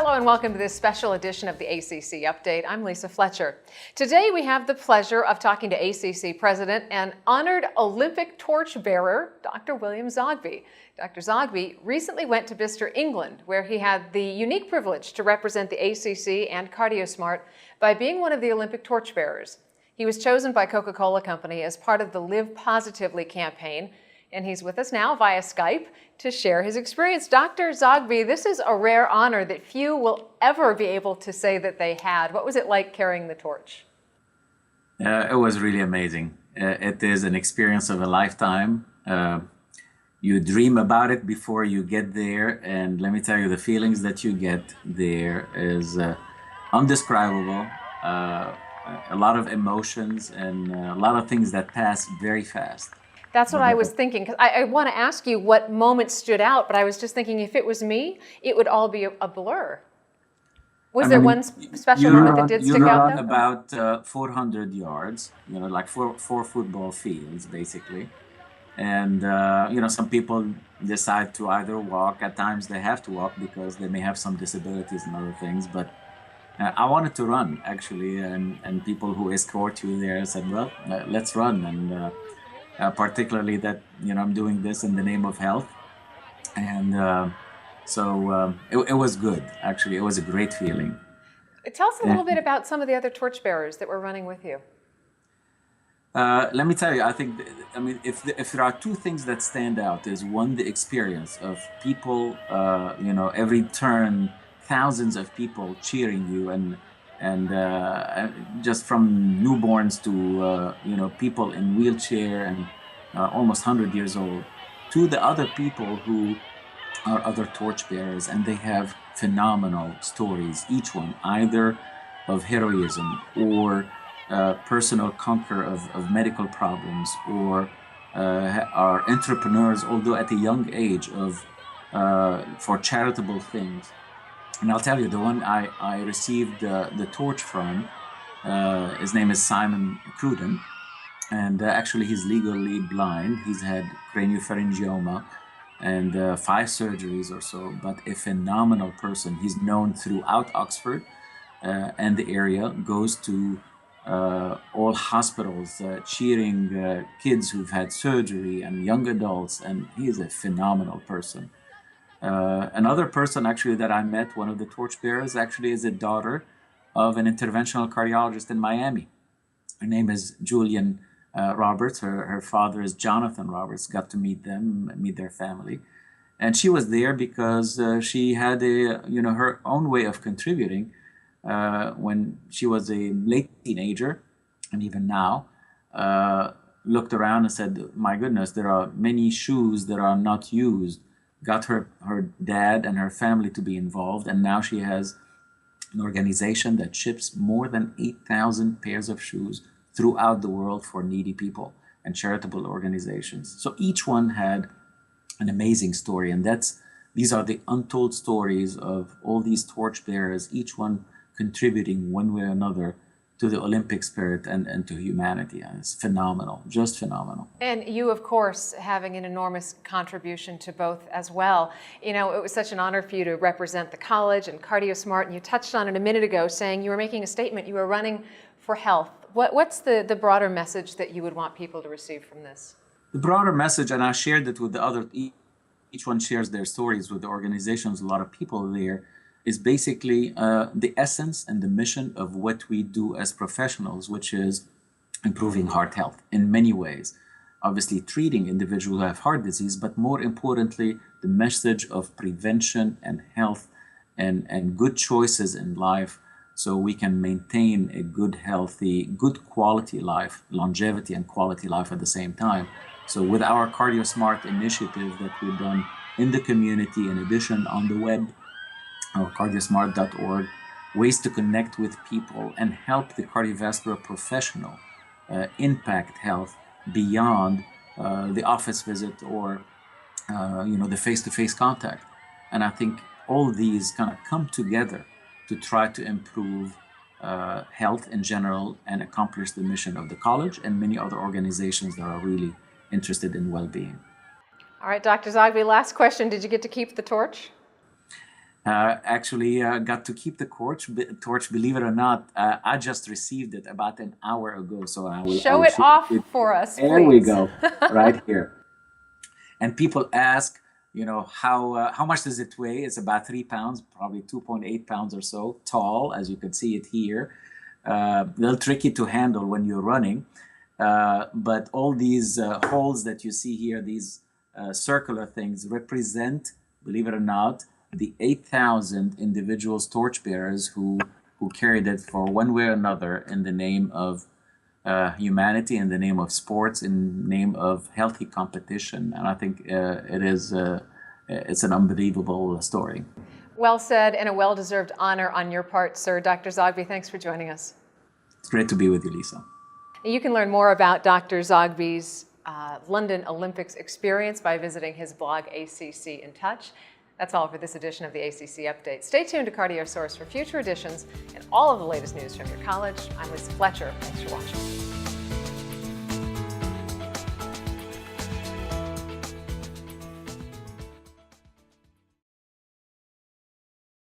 Hello and welcome to this special edition of the ACC Update. I'm Lisa Fletcher. Today we have the pleasure of talking to ACC President and honored Olympic torchbearer, Dr. William Zoghbi. Dr. Zoghbi recently went to Bicester, England, where he had the unique privilege to represent the ACC and CardioSmart by being one of the Olympic torchbearers. He was chosen by Coca-Cola Company as part of the Live Positively campaign, and he's with us now via Skype to share his experience. Dr. Zoghbi, this is a rare honor that few will ever be able to say that they had. What was it like carrying the torch? It was really amazing. It is an experience of a lifetime. You dream about it before you get there, and let me tell you, the feelings that you get there is undescribable. A lot of emotions and a lot of things that pass very fast. That's what I was thinking, because I want to ask you what moments stood out, but I was just thinking if it was me, it would all be a blur. Was there one special moment that did stick out, though? You run about 400 yards, like four football fields, basically. And, some people decide to either walk. At times they have to walk because they may have some disabilities and other things. But I wanted to run, actually, and people who escort you there said, well, let's run. And particularly that, I'm doing this in the name of health. And so it was good, actually. It was a great feeling. Tell us a little bit about some of the other torchbearers that were running with you. Let me tell you, if there are two things that stand out, is one, the experience of people, every turn, thousands of people cheering you, and just from newborns to people in wheelchair and almost 100 years old, to the other people who are other torchbearers, and they have phenomenal stories, each one, either of heroism or personal conquer of medical problems, or are entrepreneurs, although at a young age, for charitable things. And I'll tell you, the one I received the torch from, his name is Simon Cruden, and actually he's legally blind. He's had craniopharyngioma and 5 surgeries or so, but a phenomenal person. He's known throughout Oxford and the area, goes to all hospitals, cheering kids who've had surgery and young adults, and he is a phenomenal person. Another person actually that I met, one of the torchbearers, actually is a daughter of an interventional cardiologist in Miami. Her name is Julian Roberts. Her father is Jonathan Roberts. Got to meet them, meet their family. And she was there because she had her own way of contributing when she was a late teenager, and even now, looked around and said, my goodness, there are many shoes that are not used. Got her dad and her family to be involved, and now she has an organization that ships more than 8,000 pairs of shoes throughout the world for needy people and charitable organizations. So each one had an amazing story, and these are the untold stories of all these torchbearers, each one contributing one way or another to the Olympic spirit and to humanity. And it's phenomenal, just phenomenal. And you, of course, having an enormous contribution to both as well. It was such an honor for you to represent the college and CardioSmart, and you touched on it a minute ago, saying you were making a statement, you were running for health. What's the broader message that you would want people to receive from this? The broader message, and I shared it with the other, each one shares their stories with the organizations, a lot of people there, is basically the essence and the mission of what we do as professionals, which is improving heart health in many ways. Obviously treating individuals who have heart disease, but more importantly, the message of prevention and health and good choices in life, so we can maintain a good, healthy, good quality life, longevity and quality life at the same time. So with our CardioSmart initiative that we've done in the community, in addition on the web, cardiosmart.org, ways to connect with people and help the cardiovascular professional impact health beyond the office visit or the face-to-face contact. And I think all these kind of come together to try to improve health in general and accomplish the mission of the college and many other organizations that are really interested in well-being. All right, Dr. Zoghbi, last question. Did you get to keep the torch? actually got to keep the torch. Believe it or not, I just received it about an hour ago, so I Show will it share off it. for us, There we please. go, right here. And people ask, how much does it weigh? It's about 3 pounds, probably 2.8 pounds or so, tall, as you can see it here. A little tricky to handle when you're running, but all these holes that you see here, these circular things, represent, believe it or not, the 8,000 individuals, torchbearers, who carried it for one way or another in the name of humanity, in the name of sports, in the name of healthy competition. And I think it's an unbelievable story. Well said, and a well-deserved honor on your part, sir. Dr. Zoghbi, thanks for joining us. It's great to be with you, Lisa. You can learn more about Dr. Zoghbi's London Olympics experience by visiting his blog, ACC in Touch. That's all for this edition of the ACC Update. Stay tuned to CardioSource for future editions and all of the latest news from your college. I'm Lisa Fletcher. Thanks for watching.